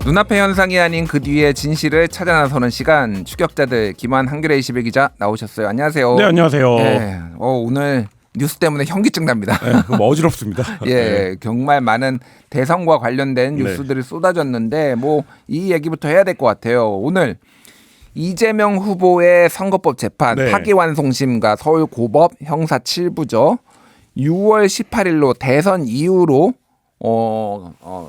눈앞의 현상이 아닌 그 뒤의 진실을 찾아 나서는 시간, 추격자들 김한 한겨레 21 기자 나오셨어요. 안녕하세요. 네, 안녕하세요. 네, 오늘 뉴스 때문에 현기증 납니다. 네, 어지럽습니다. 예, 네. 정말 많은 대선과 관련된 뉴스들이 쏟아졌는데 뭐 이 얘기부터 해야 될 것 같아요. 오늘 이재명 후보의 선거법 재판 파기환송심과 서울고법 형사 7부죠. 6월 18일로 대선 이후로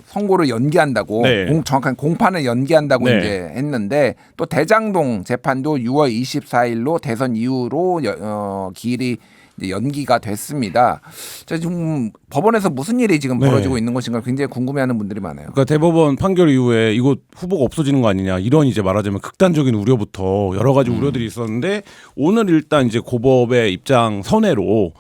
선고를 연기한다고 정확한 공판을 연기한다고 이제 했는데 또 대장동 재판도 6월 24일로 대선 이후로 기일이 연기가 됐습니다. 지금 법원에서 무슨 일이 지금 벌어지고 있는 것인가 굉장히 궁금해하는 분들이 많아요. 그러니까 대법원 판결 이후에 이거 후보가 없어지는 거 아니냐 이런 이제 말하자면 극단적인 우려부터 여러 가지 우려들이 있었는데 오늘 일단 이제 고법의 입장 선회로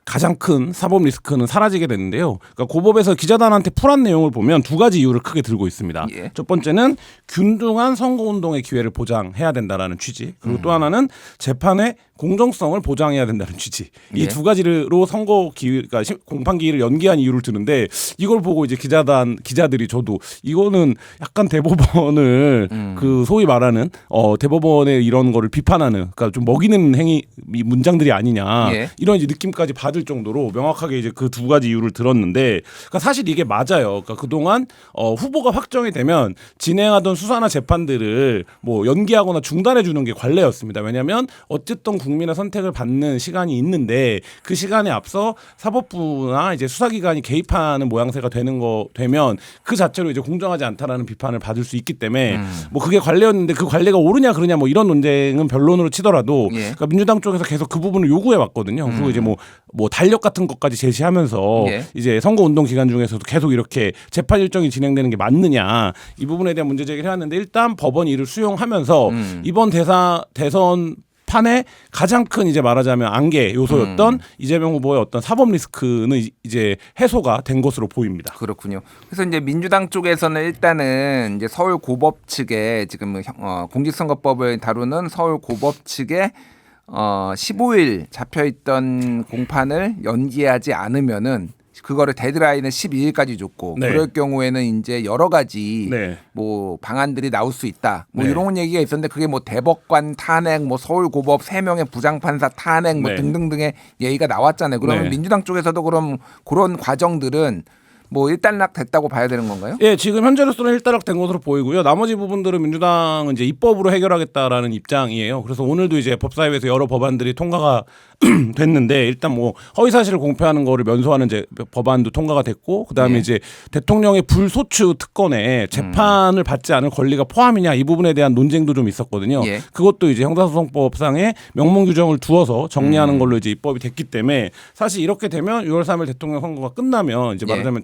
가장 큰 사법 리스크는 사라지게 됐는데요. 그러니까 고법에서 기자단한테 풀한 내용을 보면 두 가지 이유를 크게 들고 있습니다. 첫 번째는 균등한 선거운동의 기회를 보장해야 된다라는 취지. 그리고 또 하나는 재판의 공정성을 보장해야 된다는 취지. 이 두 가지로 선거 기회, 그러니까 공판 기일을 연기한 이유를 드는데 이걸 보고 이제 기자들이 저도 이거는 약간 대법원을 소위 말하는 대법원의 이런 거를 비판하는, 그러니까 좀 먹이는 행위 문장들이 아니냐 이런 이제 느낌까지 받을 정도로 명확하게 이제 그 두 가지 이유를 들었는데, 그러니까 사실 이게 맞아요. 그러니까 그동안 후보가 확정이 되면 진행하던 수사나 재판들을 뭐 연기하거나 중단해 주는 게 관례였습니다. 왜냐하면 어쨌든 국민의 선택을 받는 시간이 있는데 그 시간에 앞서 사법부나 이제 수사기관이 개입하는 모양새가 되면 그 자체로 이제 공정하지 않다라는 비판을 받을 수 있기 때문에 뭐 그게 관례였는데 그 관례가 옳으냐 그러냐 뭐 이런 논쟁은 변론으로 치더라도 그러니까 민주당 쪽에서 계속 그 부분을 요구해 왔거든요. 그리고 이제 뭐 달력 같은 것까지 제시하면서 이제 선거운동 기간 중에서도 계속 이렇게 재판 일정이 진행되는 게 맞느냐 이 부분에 대한 문제 제기를 해왔는데, 일단 법원이 이를 수용하면서 이번 대선 판의 가장 큰 이제 말하자면 안개 요소였던 이재명 후보의 어떤 사법 리스크는 이제 해소가 된 것으로 보입니다. 그렇군요. 그래서 이제 민주당 쪽에서는 일단은 이제 서울고법 측에 지금 공직선거법을 다루는 서울고법 측에 15일 잡혀있던 공판을 연기하지 않으면은 그거를 데드라인을 12일까지 줬고 그럴 경우에는 이제 여러 가지 뭐 방안들이 나올 수 있다. 뭐 이런 얘기가 있었는데 그게 뭐 대법관 탄핵, 뭐 서울고법 3명의 부장판사 탄핵 뭐 등등등의 얘기가 나왔잖아요. 그러면 민주당 쪽에서도 그럼 그런 과정들은 뭐 일단락 됐다고 봐야 되는 건가요? 예, 지금 현재로서는 일단락 된 것으로 보이고요. 나머지 부분들은 민주당은 이제 입법으로 해결하겠다라는 입장이에요. 그래서 오늘도 이제 법사위에서 여러 법안들이 통과가 됐는데, 일단 뭐 허위 사실을 공표하는 거를 면소하는 이제 법안도 통과가 됐고, 그다음에 이제 대통령의 불소추 특권에 재판을 받지 않을 권리가 포함이냐 이 부분에 대한 논쟁도 좀 있었거든요. 그것도 이제 형사소송법상의 명문 규정을 두어서 정리하는 걸로 이제 입법이 됐기 때문에 사실 이렇게 되면 6월 3일 대통령 선거가 끝나면 이제 말하자면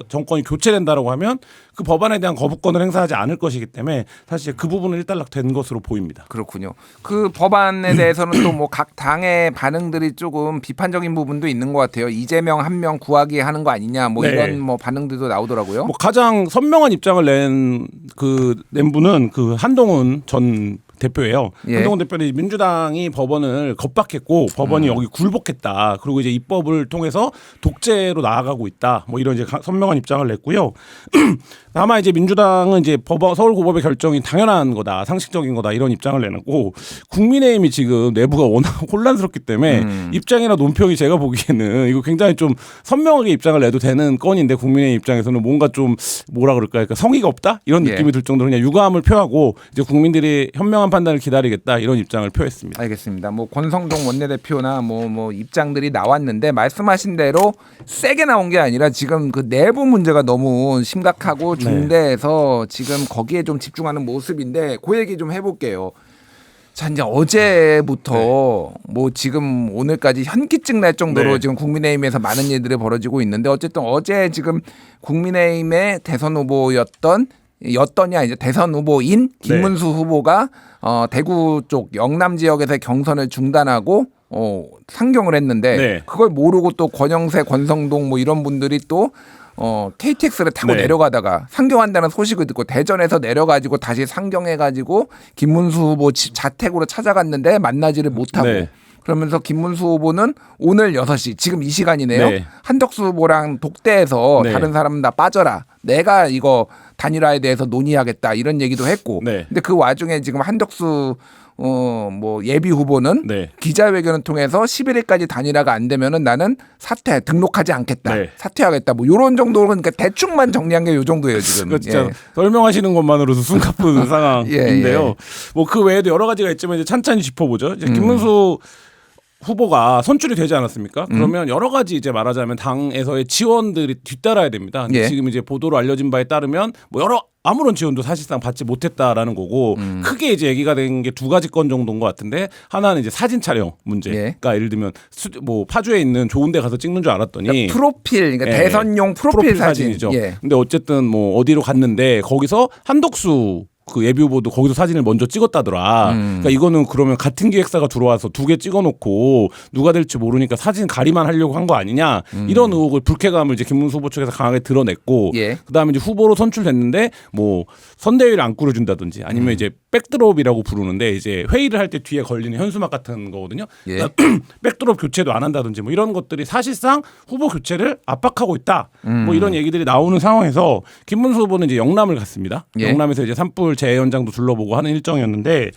정권이 교체된다라고 하면 그 법안에 대한 거부권을 행사하지 않을 것이기 때문에 사실 그 부분은 일단락된 것으로 보입니다. 그렇군요. 그 법안에 대해서는 또 뭐 각 당의 반응들이 조금 비판적인 부분도 있는 것 같아요. 이재명 한 명 구하기 하는 거 아니냐 뭐 이런 뭐 반응들도 나오더라고요. 뭐 가장 선명한 입장을 낸 분은 한동훈 전 대표예요. 한동훈 대표는 민주당이 법원을 겁박했고 법원이 여기 굴복했다. 그리고 이제 입법을 통해서 독재로 나아가고 있다. 뭐 이런 이제 선명한 입장을 냈고요. 다만 이제 민주당은 이제 서울고법의 결정이 당연한 거다, 상식적인 거다 이런 입장을 내놓고, 국민의힘이 지금 내부가 워낙 혼란스럽기 때문에 입장이나 논평이 제가 보기에는 이거 굉장히 좀 선명하게 입장을 내도 되는 건인데, 국민의힘 입장에서는 뭔가 좀 뭐라 그럴까요? 그러니까 성의가 없다 이런 느낌이 들 정도로 그냥 유감을 표하고 이제 국민들이 현명한 판단을 기다리겠다 이런 입장을 표했습니다. 알겠습니다. 뭐 권성동 원내대표나 뭐 입장들이 나왔는데 말씀하신 대로 세게 나온 게 아니라 지금 그 내부 문제가 너무 심각하고 중대해서 지금 거기에 좀 집중하는 모습인데 그 얘기 좀 해볼게요. 자, 이제 어제부터 뭐 지금 오늘까지 현기증 날 정도로 지금 국민의힘에서 많은 일들이 벌어지고 있는데, 어쨌든 어제 지금 국민의힘의 대선 후보였던 이제 대선 후보인 김문수 후보가 대구 쪽 영남 지역에서 경선을 중단하고 상경을 했는데 그걸 모르고 또 권영세, 권성동 뭐 이런 분들이 또 KTX를 타고 내려가다가 상경한다는 소식을 듣고 대전에서 내려가지고 다시 상경해가지고 김문수 후보 자택으로 찾아갔는데 만나지를 못하고 그러면서 김문수 후보는 오늘 6시 지금 이 시간이네요. 네. 한덕수 후보랑 독대에서 네. 다른 사람 다 빠져라. 내가 이거 단일화에 대해서 논의하겠다 이런 얘기도 했고. 네. 근데 그 와중에 지금 한덕수 뭐 예비 후보는 네. 기자회견을 통해서 11일까지 단일화가 안 되면은 나는 등록하지 않겠다. 네. 사퇴하겠다. 뭐 요런 정도로 그러니까 대충만 정리한 게 요 정도예요, 지금. 그 진짜 예. 설명하시는 것만으로도 숨가쁜 상황인데요. 예. 뭐 그 외에도 여러 가지가 있지만 이제 찬찬히 짚어보죠. 이제 김문수 후보가 선출이 되지 않았습니까? 그러면 여러 가지 이제 말하자면 당에서의 지원들이 뒤따라야 됩니다. 근데 예. 지금 이제 보도로 알려진 바에 따르면 뭐 아무런 지원도 사실상 받지 못했다라는 거고 크게 이제 얘기가 된 게 두 가지 건 정도인 것 같은데 하나는 이제 사진 촬영 문제. 예. 그러니까 예를 들면 뭐 파주에 있는 좋은 데 가서 찍는 줄 알았더니 그러니까 프로필, 그러니까 예. 대선용 프로필 사진. 사진이죠. 예. 근데 어쨌든 뭐 어디로 갔는데 거기서 한덕수 그 예비 후보도 거기서 사진을 먼저 찍었다더라. 그러니까 이거는 그러면 같은 기획사가 들어와서 두 개 찍어놓고 누가 될지 모르니까 사진 가리만 하려고 한 거 아니냐. 이런 의혹을 불쾌감을 이제 김문수 후보 측에서 강하게 드러냈고, 예. 그다음에 이제 후보로 선출됐는데 뭐 선대위를 안 꾸려준다든지 아니면 이제 백드롭이라고 부르는데 이제 회의를 할 때 뒤에 걸리는 현수막 같은 거거든요. 예. 그러니까 백드롭 교체도 안 한다든지 뭐 이런 것들이 사실상 후보 교체를 압박하고 있다. 뭐 이런 얘기들이 나오는 상황에서 김문수 후보는 이제 영남을 갔습니다. 예. 영남에서 이제 산불 재해 현장도 둘러보고 하는 일정이었는데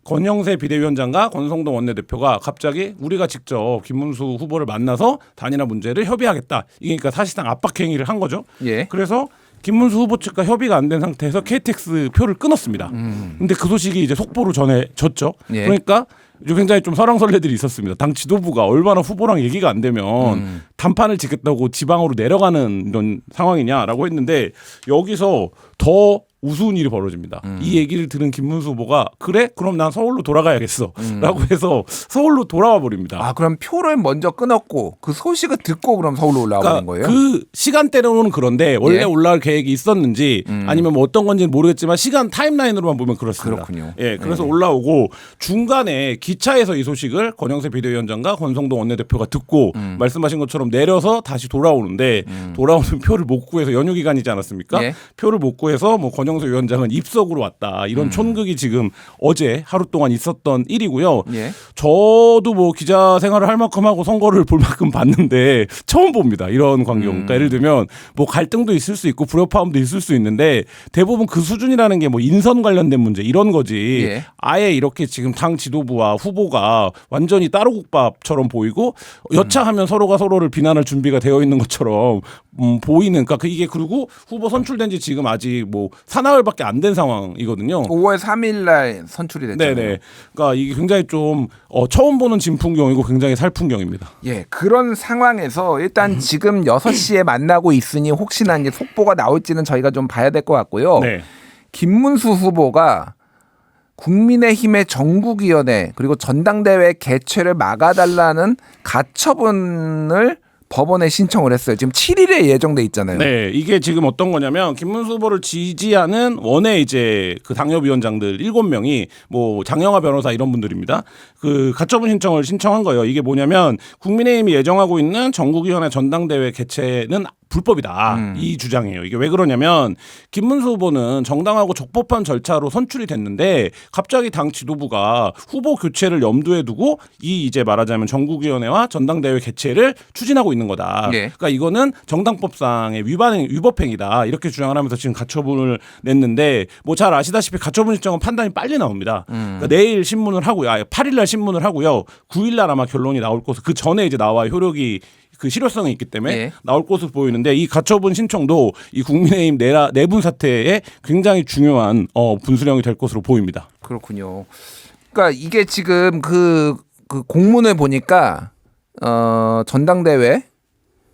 권영세 비대위원장과 권성동 원내대표가 갑자기 우리가 직접 김문수 후보를 만나서 단일화 문제를 협의하겠다. 이게 그러니까 사실상 압박 행위를 한 거죠. 예. 그래서 김문수 후보 측과 협의가 안 된 상태에서 KTX 표를 끊었습니다. 근데 그 소식이 이제 속보로 전해졌죠. 예. 그러니까 굉장히 좀 설왕설래들이 있었습니다. 당 지도부가 얼마나 후보랑 얘기가 안 되면 단판을 짓겠다고 지방으로 내려가는 이런 상황이냐라고 했는데 여기서 더 우스운 일이 벌어집니다. 이 얘기를 들은 김문수 후보가 그래? 그럼 난 서울로 돌아가야겠어. 라고 해서 서울로 돌아와 버립니다. 아, 그럼 표를 먼저 끊었고 그 소식을 듣고 그럼 서울로 올라와 버린 거예요? 그 시간대로는 그런데 원래 예. 올라올 계획이 있었는지 아니면 뭐 어떤 건지는 모르겠지만 시간 타임라인으로만 보면 그렇습니다. 그렇군요. 예, 그래서 올라오고 중간에 기차에서 이 소식을 권영세 비대위원장과 권성동 원내대표가 듣고 말씀하신 것처럼 내려서 다시 돌아오는데 돌아오는 표를 못 구해서 연휴 기간이지 않았습니까? 예. 표를 못 구해서 뭐 권영세 위원장은 입석으로 왔다. 이런 촌극이 지금 어제 하루 동안 있었던 일이고요. 예. 저도 뭐 기자 생활을 할 만큼 하고 선거를 볼 만큼 봤는데 처음 봅니다. 이런 광경. 그러니까 예를 들면 뭐 갈등도 있을 수 있고 불협화음도 있을 수 있는데 대부분 그 수준이라는 게 뭐 인선 관련된 문제 이런 거지. 예. 아예 이렇게 지금 당 지도부와 후보가 완전히 따로국밥처럼 보이고 여차하면 서로가 서로를 비난할 준비가 되어 있는 것처럼 보이는. 그러니까 이게 그리고 후보 선출된 지 지금 아직 뭐 사나흘밖에 안 된 상황이거든요. 5월 3일 날 선출이 됐잖아요. 네네. 그러니까 이게 굉장히 좀 처음 보는 진풍경이고 굉장히 살풍경입니다. 예, 그런 상황에서 일단 지금 6시에 만나고 있으니 혹시나 이제 속보가 나올지는 저희가 좀 봐야 될 것 같고요. 네. 김문수 후보가 국민의힘의 전국위원회 그리고 전당대회 개최를 막아달라는 가처분을 법원에 신청을 했어요. 지금 7일에 예정돼 있잖아요. 네, 이게 지금 어떤 거냐면 김문수 후보를 지지하는 원외 이제 그 당협위원장들 7명이 뭐 장영하 변호사 이런 분들입니다. 그 가처분 신청을 신청한 거예요. 이게 뭐냐면 국민의힘이 예정하고 있는 전국위원회 전당대회 개최는 불법이다. 이 주장이에요. 이게 왜 그러냐면 김문수 후보는 정당하고 적법한 절차로 선출이 됐는데 갑자기 당 지도부가 후보 교체를 염두에 두고 이 이제 말하자면 전국위원회와 전당대회 개최를 추진하고 있는 거다. 예. 그러니까 이거는 정당법상의 위법행위다. 이렇게 주장을 하면서 지금 가처분을 냈는데 뭐 잘 아시다시피 가처분 신청은 판단이 빨리 나옵니다. 그러니까 내일 신문을 하고요. 8일 날 신문을 하고요. 9일 날 아마 결론이 나올 것을 그 전에 이제 나와 효력이 그 실효성이 있기 때문에 예. 나올 것으로 보이는데 이 가처분 신청도 이 국민의힘 내분 사태에 굉장히 중요한 분수령이 될 것으로 보입니다. 그렇군요. 그러니까 이게 지금 그 공문을 보니까 전당대회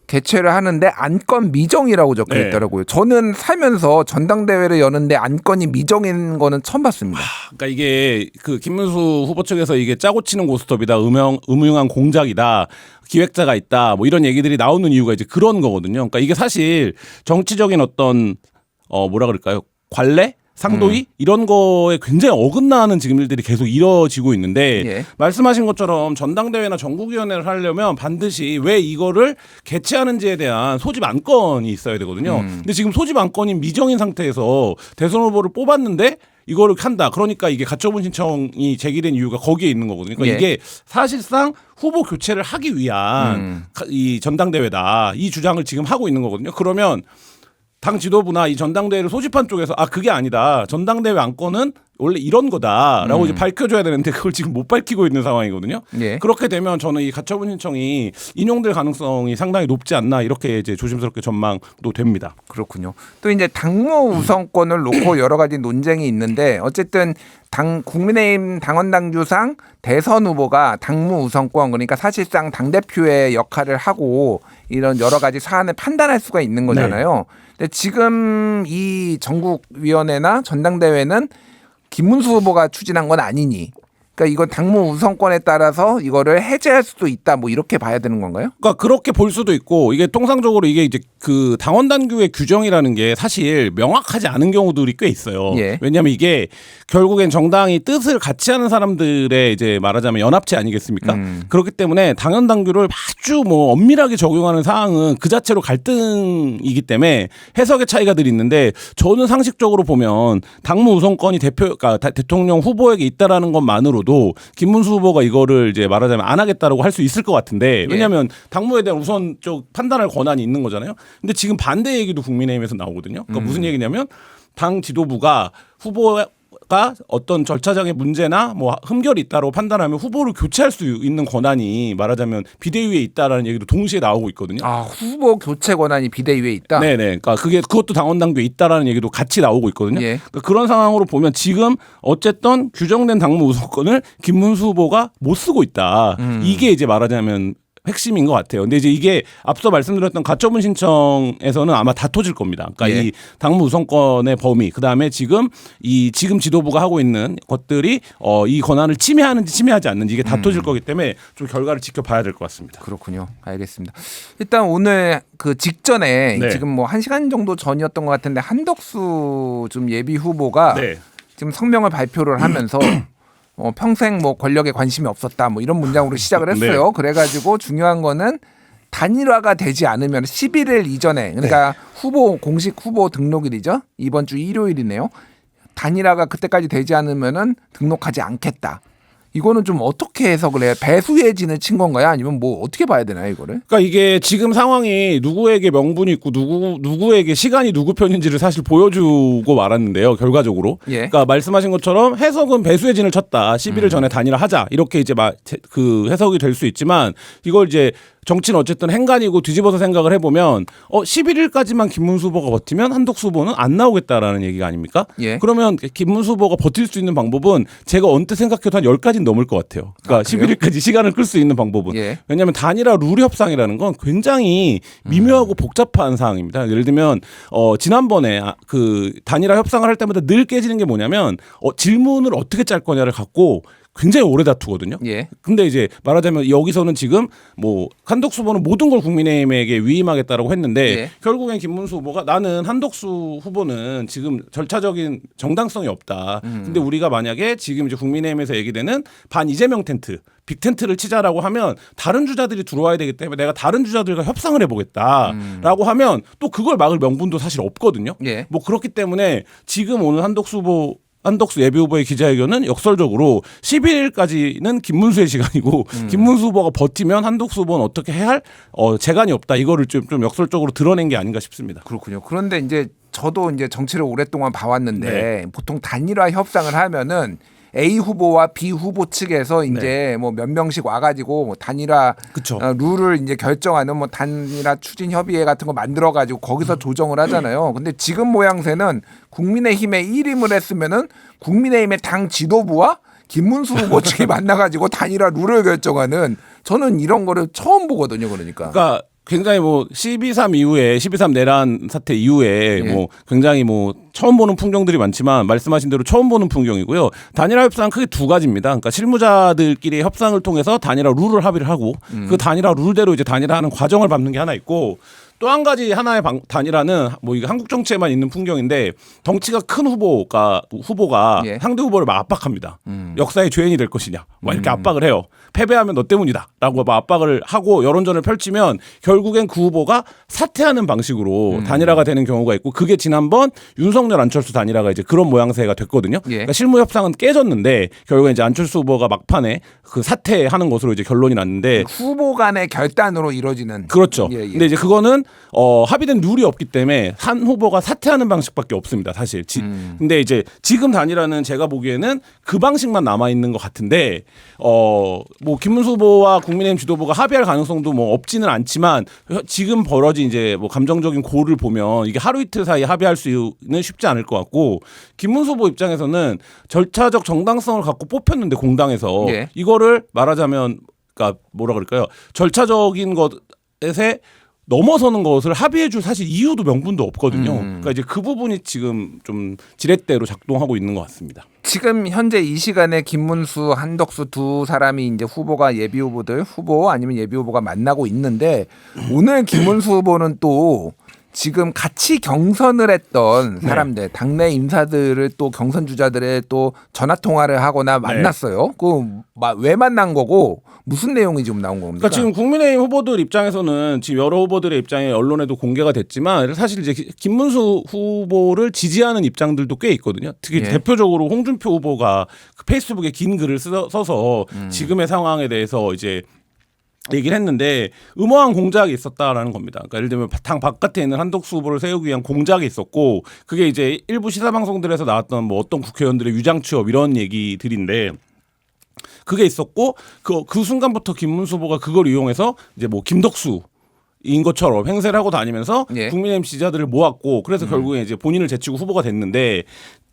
개최를 하는데 안건 미정이라고 적혀 네. 있더라고요. 저는 살면서 전당대회를 여는데 안건이 미정인 거는 처음 봤습니다. 그러니까 이게 그 김문수 후보 측에서 이게 짜고 치는 고스톱이다, 음흉한 공작이다, 기획자가 있다, 뭐 이런 얘기들이 나오는 이유가 이제 그런 거거든요. 그러니까 이게 사실 정치적인 어떤 뭐라 그럴까요? 관례? 상도위 이런 거에 굉장히 어긋나는 지금 일들이 계속 이뤄지고 있는데 예. 말씀하신 것처럼 전당대회나 전국위원회를 하려면 반드시 왜 이거를 개최하는지에 대한 소집 안건이 있어야 되거든요. 근데 지금 소집 안건이 미정인 상태에서 대선 후보를 뽑았는데 이거를 한다. 그러니까 이게 가처분 신청이 제기된 이유가 거기에 있는 거거든요. 그러니까 예. 이게 사실상 후보 교체를 하기 위한 이 전당대회다. 이 주장을 지금 하고 있는 거거든요. 그러면 당 지도부나 이 전당대회를 소집한 쪽에서 그게 아니다. 전당대회 안건은 원래 이런 거다라고 이제 밝혀줘야 되는데 그걸 지금 못 밝히고 있는 상황이거든요. 예. 그렇게 되면 저는 이 가처분 신청이 인용될 가능성이 상당히 높지 않나 이렇게 이제 조심스럽게 전망도 됩니다. 그렇군요. 또 이제 당무 우선권을 놓고 여러 가지 논쟁이 있는데 어쨌든 국민의힘 당원당규상 대선 후보가 당무 우선권 그러니까 사실상 당대표의 역할을 하고 이런 여러 가지 사안을 판단할 수가 있는 거잖아요. 근데 지금 이 전국위원회나 전당대회는 김문수 후보가 추진한 건 아니니. 그러니까 이건 당무 우선권에 따라서 이거를 해제할 수도 있다. 뭐 이렇게 봐야 되는 건가요? 그러니까 그렇게 볼 수도 있고 이게 통상적으로 이게 이제 그 당원 당규의 규정이라는 게 사실 명확하지 않은 경우들이 꽤 있어요. 예. 왜냐하면 이게 결국엔 정당이 뜻을 같이 하는 사람들의 이제 말하자면 연합체 아니겠습니까? 그렇기 때문에 당원 당규를 아주 뭐 엄밀하게 적용하는 사항은 그 자체로 갈등이기 때문에 해석의 차이가 늘 있는데 저는 상식적으로 보면 당무 우선권이 그러니까 대통령 후보에게 있다라는 것만으로도 김문수 후보가 이거를 이제 말하자면 안 하겠다라고 할 수 있을 것 같은데 왜냐하면 당무에 대한 우선적 판단할 권한이 있는 거잖아요. 근데 지금 반대 얘기도 국민의힘에서 나오거든요. 그러니까 무슨 얘기냐면 당 지도부가 후보가 어떤 절차상의 문제나 뭐 흠결이 있다고 판단하면 후보를 교체할 수 있는 권한이 말하자면 비대위에 있다라는 얘기도 동시에 나오고 있거든요. 후보 교체 권한이 비대위에 있다. 네네. 그러니까 그것도 당원 당규에 있다라는 얘기도 같이 나오고 있거든요. 예. 그러니까 그런 상황으로 보면 지금 어쨌든 규정된 당무 우선권을 김문수 후보가 못 쓰고 있다. 이게 이제 말하자면 핵심인 것 같아요. 근데 이제 이게 앞서 말씀드렸던 가처분 신청에서는 아마 다 터질 겁니다. 그러니까 예. 이 당무 우선권의 범위, 그 다음에 지금 지도부가 하고 있는 것들이 이 권한을 침해하는지 침해하지 않는지 이게 다 터질 거기 때문에 좀 결과를 지켜봐야 될 것 같습니다. 그렇군요. 알겠습니다. 일단 오늘 그 직전에 네. 지금 뭐 1시간 정도 전이었던 것 같은데 한덕수 좀 예비 후보가 네. 지금 성명을 발표를 하면서 평생 뭐 권력에 관심이 없었다 뭐 이런 문장으로 시작을 했어요. 네. 그래가지고 중요한 거는 단일화가 되지 않으면 11일 이전에 그러니까 공식 후보 등록일이죠. 이번 주 일요일이네요. 단일화가 그때까지 되지 않으면은 등록하지 않겠다. 이거는 좀 어떻게 해석을 해요? 배수의 진을 친 건가요? 아니면 뭐 어떻게 봐야 되나요, 이거를? 그러니까 이게 지금 상황이 누구에게 명분이 있고 누구에게 시간이 누구 편인지를 사실 보여주고 말았는데요. 결과적으로. 예. 그러니까 말씀하신 것처럼 해석은 배수의 진을 쳤다. 11일 전에 단일화하자. 이렇게 이제 그 해석이 될 수 있지만 이걸 이제 정치는 어쨌든 행간이고 뒤집어서 생각을 해보면 11일까지만 김문수 후보가 버티면 한덕수 후보는 안 나오겠다라는 얘기가 아닙니까? 예. 그러면 김문수 후보가 버틸 수 있는 방법은 제가 언뜻 생각해도 한 10가지는 넘을 것 같아요. 그러니까 11일까지 시간을 끌 수 있는 방법은. 예. 왜냐하면 단일화 룰 협상이라는 건 굉장히 미묘하고 복잡한 사항입니다. 예를 들면 지난번에 그 단일화 협상을 할 때마다 늘 깨지는 게 뭐냐면 질문을 어떻게 짤 거냐를 갖고 굉장히 오래 다투거든요. 예. 근데 이제 말하자면 여기서는 지금 뭐 한덕수 후보는 모든 걸 국민의힘에게 위임하겠다라고 했는데 예. 결국엔 김문수 후보가 나는 한덕수 후보는 지금 절차적인 정당성이 없다. 근데 우리가 만약에 지금 이제 국민의힘에서 얘기되는 반 이재명 텐트 빅텐트를 치자라고 하면 다른 주자들이 들어와야 되기 때문에 내가 다른 주자들과 협상을 해보겠다라고 하면 또 그걸 막을 명분도 사실 없거든요. 예. 뭐 그렇기 때문에 지금 오늘 한덕수 예비 후보의 기자회견은 역설적으로 11일까지는 김문수의 시간이고 김문수 후보가 버티면 한덕수 후보는 어떻게 해야 할 재간이 없다. 이거를 좀 역설적으로 드러낸 게 아닌가 싶습니다. 그렇군요. 그런데 이제 저도 이제 정치를 오랫동안 봐왔는데 네. 보통 단일화 협상을 하면은 A 후보와 B 후보 측에서 이제 네. 뭐 몇 명씩 와가지고 뭐 단일화 그쵸. 룰을 이제 결정하는 뭐 단일화 추진 협의회 같은 거 만들어가지고 거기서 조정을 하잖아요. 근데 지금 모양새는 국민의힘에 1임을 했으면은 국민의힘의 당 지도부와 김문수 후보 측이 만나가지고 단일화 룰을 결정하는 저는 이런 거를 처음 보거든요. 그러니까 굉장히 뭐 12.3 이후에 12.3 내란 사태 이후에 예. 뭐 굉장히 뭐 처음 보는 풍경들이 많지만 말씀하신 대로 처음 보는 풍경이고요. 단일화 협상은 크게 두 가지입니다. 그러니까 실무자들끼리 협상을 통해서 단일화 룰을 합의를 하고 그 단일화 룰대로 이제 단일화하는 과정을 밟는 게 하나 있고 또 한 가지 하나의 단일화는 뭐 이게 한국 정치에만 있는 풍경인데 덩치가 큰 후보가 예. 상대 후보를 막 압박합니다. 역사의 죄인이 될 것이냐, 막 이렇게 압박을 해요. 패배하면 너 때문이다라고 막 압박을 하고 여론전을 펼치면 결국엔 그 후보가 사퇴하는 방식으로 단일화가 되는 경우가 있고 그게 지난번 윤석열 안철수 단일화가 이제 그런 모양새가 됐거든요. 예. 그러니까 실무 협상은 깨졌는데 결국엔 이제 안철수 후보가 막판에 그 사퇴하는 것으로 이제 결론이 났는데 후보 간의 결단으로 이루어지는. 그렇죠. 예, 예. 근데 이제 그거는 합의된 룰이 없기 때문에 한 후보가 사퇴하는 방식밖에 없습니다. 사실. 근데 이제 지금 단일화는 제가 보기에는 그 방식만 남아 있는 것 같은데 뭐 김문수 후보와 국민의힘 지도부가 합의할 가능성도 뭐 없지는 않지만 지금 벌어진 이제 뭐 감정적인 고를 보면 이게 하루 이틀 사이에 합의할 수는 쉽지 않을 것 같고 김문수 후보 입장에서는 절차적 정당성을 갖고 뽑혔는데 공당에서 예. 이거를 말하자면 그러니까 뭐라 그럴까요? 절차적인 것에 넘어서는 것을 합의해줄 사실 이유도 명분도 없거든요. 그러니까 이제 그 부분이 지금 좀 지렛대로 작동하고 있는 것 같습니다. 지금 현재 이 시간에 김문수, 한덕수 두 사람이 이제 후보가 예비 후보들 후보 아니면 예비 후보가 만나고 있는데 오늘 김문수 후보는 또 지금 같이 경선을 했던 사람들, 당내 인사들을 또 경선 주자들의 또 전화 통화를 하거나 만났어요. 그 왜 만난 거고 무슨 내용이 지금 나온 겁니까? 그러니까 지금 국민의힘 후보들 입장에서는 지금 여러 후보들의 입장이 언론에도 공개가 됐지만 사실 이제 김문수 후보를 지지하는 입장들도 꽤 있거든요. 특히 대표적으로 홍준표 후보가 그 페이스북에 긴 글을 써서 지금의 상황에 대해서 이제 얘기를 했는데 음모한 공작이 있었다라는 겁니다. 그러니까 예를 들면 당 바깥에 있는 한덕수 후보를 세우기 위한 공작이 있었고 그게 이제 일부 시사 방송들에서 나왔던 뭐 어떤 국회의원들의 위장 취업 이런 얘기들인데 그게 있었고 그 순간부터 김문수 후보가 그걸 이용해서 이제 뭐 김덕수 인 것처럼 행세를 하고 다니면서 국민의힘 지지자들을 모았고 그래서 결국에 이제 본인을 제치고 후보가 됐는데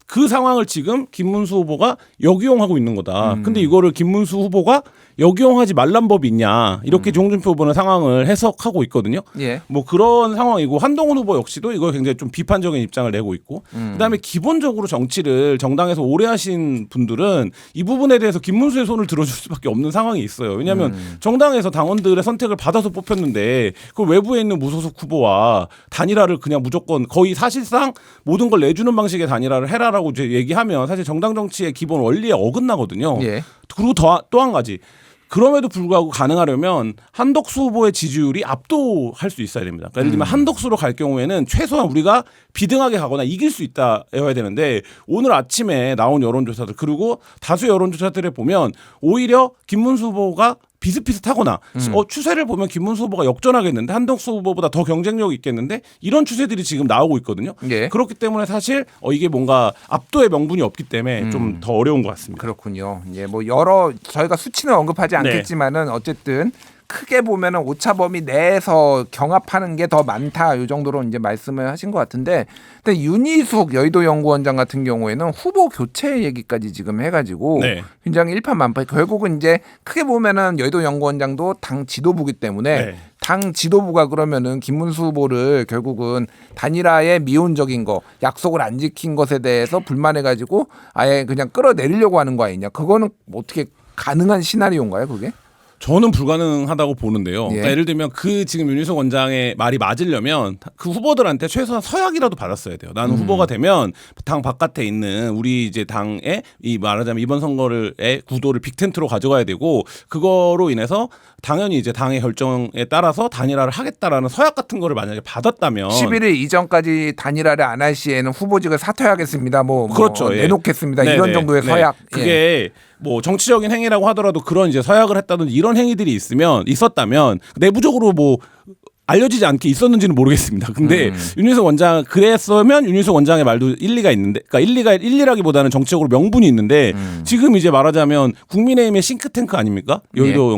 그 상황을 지금 김문수 후보가 역이용하고 있는 거다. 근데 이거를 김문수 후보가 역이용하지 말란 법이 있냐 이렇게 홍준표 후보는 상황을 해석하고 있거든요. 뭐 그런 상황이고 한동훈 후보 역시도 이걸 굉장히 좀 비판적인 입장을 내고 있고 그다음에 기본적으로 정치를 정당에서 오래 하신 분들은 이 부분에 대해서 김문수의 손을 들어줄 수밖에 없는 상황이 있어요. 왜냐하면 정당에서 당원들의 선택을 받아서 뽑혔는데 그 외부에 있는 무소속 후보와 단일화를 그냥 무조건 거의 사실상 모든 걸 내주는 방식의 단일화를 해라라고 이제 얘기하면 사실 정당 정치의 기본 원리에 어긋나거든요. 그리고 또 한 가지. 그럼에도 불구하고 가능하려면 한덕수 후보의 지지율이 압도할 수 있어야 됩니다. 그러니까 예를 들면 한덕수로 갈 경우에는 최소한 우리가 비등하게 가거나 이길 수 있다여야 되는데 오늘 아침에 나온 여론조사들 그리고 다수 여론조사들에 보면 오히려 김문수 후보가 비슷비슷하거나 추세를 보면 김문수 후보가 역전하겠는데 한덕수 후보보다 더 경쟁력이 있겠는데 이런 추세들이 지금 나오고 있거든요. 그렇기 때문에 사실 이게 뭔가 압도의 명분이 없기 때문에 좀 더 어려운 것 같습니다. 그렇군요. 뭐 여러 저희가 수치는 언급하지 않겠지만은 어쨌든 크게 보면은 오차범위 내에서 경합하는 게 더 많다 이 정도로 이제 말씀을 하신 것 같은데, 근데 윤희숙 여의도 연구원장 같은 경우에는 후보 교체 얘기까지 지금 해가지고 굉장히 일파만파. 결국은 이제 크게 보면은 여의도 연구원장도 당 지도부기 때문에 당 지도부가 그러면은 김문수 후보를 결국은 단일화에 미온적인 거, 약속을 안 지킨 것에 대해서 불만해가지고 아예 그냥 끌어내리려고 하는 거 아니냐? 그거는 어떻게 가능한 시나리오인가요, 그게? 저는 불가능하다고 보는데요. 그러니까 예를 들면 그 지금 윤희숙 원장의 말이 맞으려면 그 후보들한테 최소한 서약이라도 받았어야 돼요. 나는 후보가 되면 당 바깥에 있는 우리 이제 당의 이 말하자면 이번 선거의 구도를 빅텐트로 가져가야 되고 그거로 인해서 당연히 이제 당의 결정에 따라서 단일화를 하겠다라는 서약 같은 거를 만약에 받았다면 11일 이전까지 단일화를 안 할 시에는 후보직을 사퇴하겠습니다. 그렇죠. 내놓겠습니다. 이런 정도의 서약. 그게 뭐 정치적인 행위라고 하더라도 그런 이제 서약을 했다든지 이런 행위들이 있었다면 내부적으로 뭐 알려지지 않게 있었는지는 모르겠습니다. 근데 윤희숙 원장 그랬으면 윤희숙 원장의 말도 일리가 있는데, 그러니까 일리라기보다는 정치적으로 명분이 있는데 지금 이제 말하자면 국민의힘의 싱크탱크 아닙니까? 여의도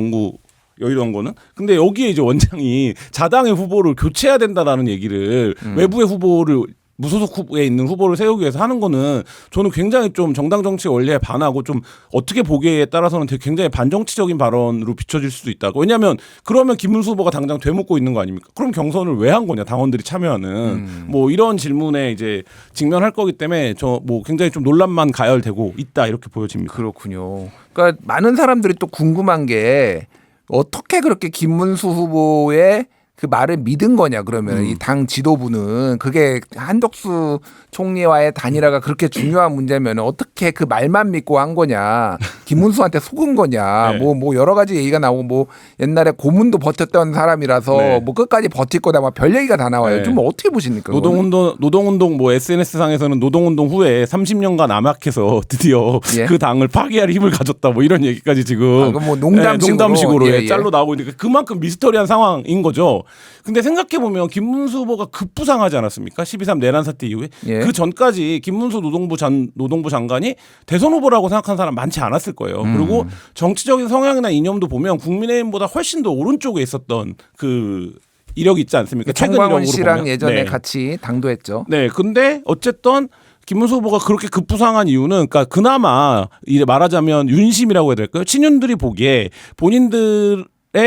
연구는. 근데 여기에 이제 원장이 자당의 후보를 교체해야 된다라는 얘기를 외부의 후보를 무소속 후보에 있는 후보를 세우기 위해서 하는 거는 저는 굉장히 좀 정당 정치 원리에 반하고 좀 어떻게 보기에 따라서는 되게 굉장히 반정치적인 발언으로 비춰질 수도 있다고. 왜냐하면 그러면 김문수 후보가 당장 되묻고 있는 거 아닙니까? 그럼 경선을 왜 한 거냐 당원들이 참여하는 뭐 이런 질문에 이제 직면할 거기 때문에 저 뭐 굉장히 좀 논란만 가열되고 있다 이렇게 보여집니다. 그렇군요. 그러니까 많은 사람들이 또 궁금한 게 어떻게 그렇게 김문수 후보의 그 말을 믿은 거냐 그러면 이 당 지도부는 그게 한덕수 총리와의 단일화가 그렇게 중요한 문제면 어떻게 그 말만 믿고 한 거냐 김문수한테 속은 거냐 네. 뭐 여러 가지 얘기가 나오고 뭐 옛날에 고문도 버텼던 사람이라서 네. 뭐 끝까지 버틸 거다 막 별 얘기가 다 나와요. 네. 좀 어떻게 보십니까? 그거는? 노동운동 뭐 SNS 상에서는 노동운동 후에 30년간 암약해서 드디어 예. 그 당을 파괴할 힘을 가졌다 뭐 이런 얘기까지 지금 그건 뭐 농담식으로. 예, 예. 짤로 나오고 있는데 그만큼 미스터리한 상황인 거죠. 근데 생각해 보면 김문수 후보가 급부상하지 않았습니까? 12.3 내란 사태 이후에 예. 그 전까지 김문수 노동부 장관이 대선 후보라고 생각하는 사람 많지 않았을 거예요. 그리고 정치적인 성향이나 이념도 보면 국민의힘보다 훨씬 더 오른쪽에 있었던 그 이력이 있지 않습니까? 최근 정광훈 이력으로 씨랑 보면. 예전에 네. 같이 당도했죠. 네, 근데 어쨌든 김문수 후보가 그렇게 급부상한 이유는 그러니까 그나마 이제 말하자면 윤심이라고 해야 될까요? 친윤들이 보기에 본인들의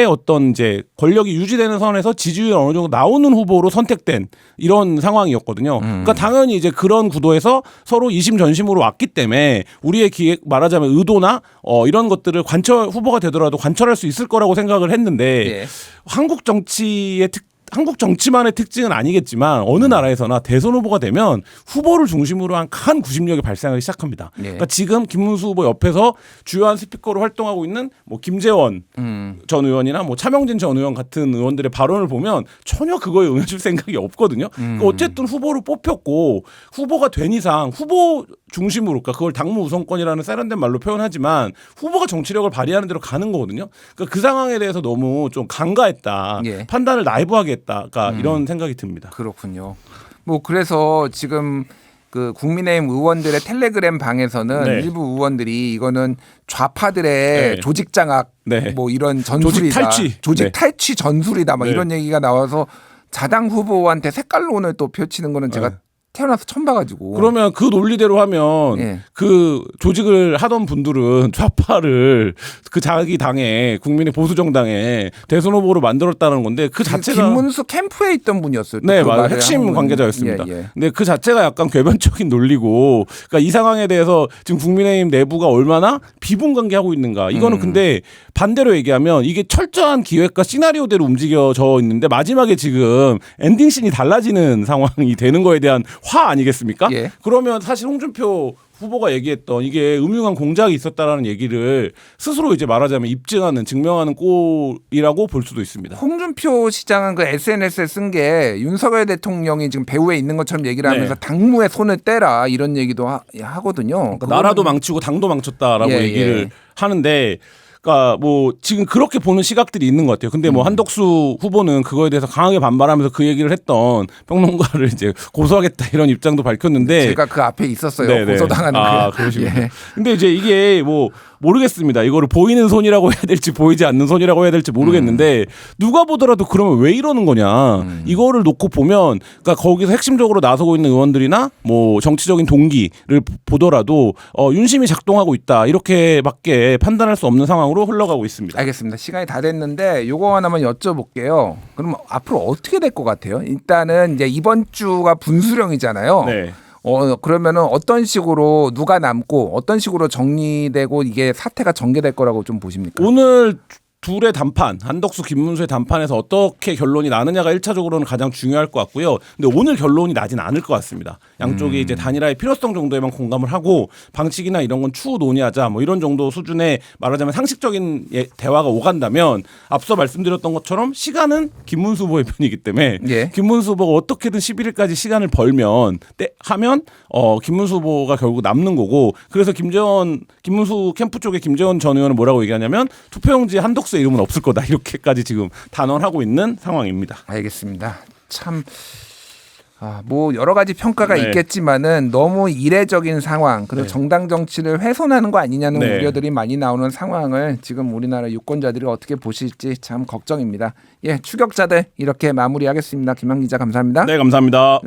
어떤 이제 권력이 유지되는 선에서 지지율이 어느 정도 나오는 후보로 선택된 이런 상황이었거든요. 그러니까 당연히 이제 그런 구도에서 서로 이심전심으로 왔기 때문에 우리의 기획 말하자면 의도나 이런 것들을 후보가 되더라도 관철할 수 있을 거라고 생각을 했는데 예. 한국 정치만의 특징은 아니겠지만 어느 나라에서나 대선 후보가 되면 후보를 중심으로 한 큰 구심력이 발생하기 시작합니다. 예. 그러니까 지금 김문수 후보 옆에서 주요한 스피커로 활동하고 있는 뭐 김재원 전 의원이나 뭐 차명진 전 의원 같은 의원들의 발언을 보면 전혀 그거에 응해줄 생각이 없거든요. 그러니까 어쨌든 후보를 뽑혔고 후보가 된 이상 후보 중심으로 그러니까 그걸 당무 우선권이라는 세련된 말로 표현하지만 후보가 정치력을 발휘하는 대로 가는 거거든요. 그러니까 그 상황에 대해서 너무 좀 간과했다. 예. 판단을 나이브하게 했다. 그러니까 이런 생각이 듭니다. 그렇군요. 뭐 그래서 지금 그 국민의힘 의원들의 텔레그램 방에서는 네. 일부 의원들이 이거는 좌파들의 네. 조직 장악 네. 뭐 이런 전술이다. 조직 네. 탈취 전술이다. 막 네. 이런 얘기가 나와서 자당 후보한테 색깔론을 또 펼치는 거는 제가 네. 태어나서 처음 봐가지고. 그러면 그 논리대로 하면 예. 그 조직을 하던 분들은 좌파를 그 자기 당에 국민의 보수 정당에 대선 후보로 만들었다는 건데 그 자체가 김문수 캠프에 있던 분이었어요. 네, 그 맞아요. 말을 핵심 한 관계자였습니다. 예, 예. 근데 그 자체가 약간 궤변적인 논리고, 그러니까 이 상황에 대해서 지금 국민의힘 내부가 얼마나 비분관계하고 있는가. 이거는 근데 반대로 얘기하면 이게 철저한 기획과 시나리오대로 움직여져 있는데 마지막에 지금 엔딩씬이 달라지는 상황이 되는 거에 대한 화 아니겠습니까? 예. 그러면 사실 홍준표 후보가 얘기했던 이게 음흉한 공작이 있었다라는 얘기를 스스로 이제 말하자면 입증하는 증명하는 꼴이라고 볼 수도 있습니다. 홍준표 시장은 그 SNS에 쓴 게 윤석열 대통령이 지금 배후에 있는 것처럼 얘기를 하면서 네. 당무에 손을 떼라 이런 얘기도 하거든요. 그러니까 나라도 망치고 당도 망쳤다라고 예, 얘기를 예. 하는데, 그러니까 뭐 지금 그렇게 보는 시각들이 있는 것 같아요. 근데 뭐 한덕수 후보는 그거에 대해서 강하게 반발하면서 그 얘기를 했던 평론가를 이제 고소하겠다 이런 입장도 밝혔는데, 제가 그 앞에 있었어요. 네네. 고소당하는 거. 그러시군요. 예. 근데 이제 이게 뭐 모르겠습니다. 이거를 보이는 손이라고 해야 될지 보이지 않는 손이라고 해야 될지 모르겠는데 누가 보더라도 그러면 왜 이러는 거냐. 이거를 놓고 보면 그러니까 거기서 핵심적으로 나서고 있는 의원들이나 뭐 정치적인 동기를 보더라도 윤심이 작동하고 있다. 이렇게밖에 판단할 수 없는 상황으로 흘러가고 있습니다. 알겠습니다. 시간이 다 됐는데 요거 하나만 여쭤볼게요. 그럼 앞으로 어떻게 될 것 같아요? 일단은 이제 이번 주가 분수령이잖아요. 네. 그러면은 어떤 식으로 누가 남고 어떤 식으로 정리되고 이게 사태가 전개될 거라고 좀 보십니까? 오늘 둘의 단판, 한덕수, 김문수의 단판에서 어떻게 결론이 나느냐가 1차적으로는 가장 중요할 것 같고요. 근데 오늘 결론이 나진 않을 것 같습니다. 양쪽이 이제 단일화의 필요성 정도에만 공감을 하고 방식이나 이런 건 추후 논의하자 뭐 이런 정도 수준의 말하자면 상식적인 대화가 오간다면 앞서 말씀드렸던 것처럼 시간은 김문수 후보의 편이기 때문에 예. 김문수 후보가 어떻게든 11일까지 시간을 벌면 하면 김문수 후보가 결국 남는 거고, 그래서 김문수 캠프 쪽에 김재원 전 의원은 뭐라고 얘기하냐면 투표용지 한덕수의 이름은 없을 거다 이렇게까지 지금 단언하고 있는 상황입니다. 알겠습니다. 참. 뭐 여러 가지 평가가 네. 있겠지만은 너무 이례적인 상황 그리고 네. 정당 정치를 훼손하는 거 아니냐는 네. 우려들이 많이 나오는 상황을 지금 우리나라 유권자들이 어떻게 보실지 참 걱정입니다. 예, 추격자들 이렇게 마무리하겠습니다. 김한 기자 감사합니다. 네, 감사합니다.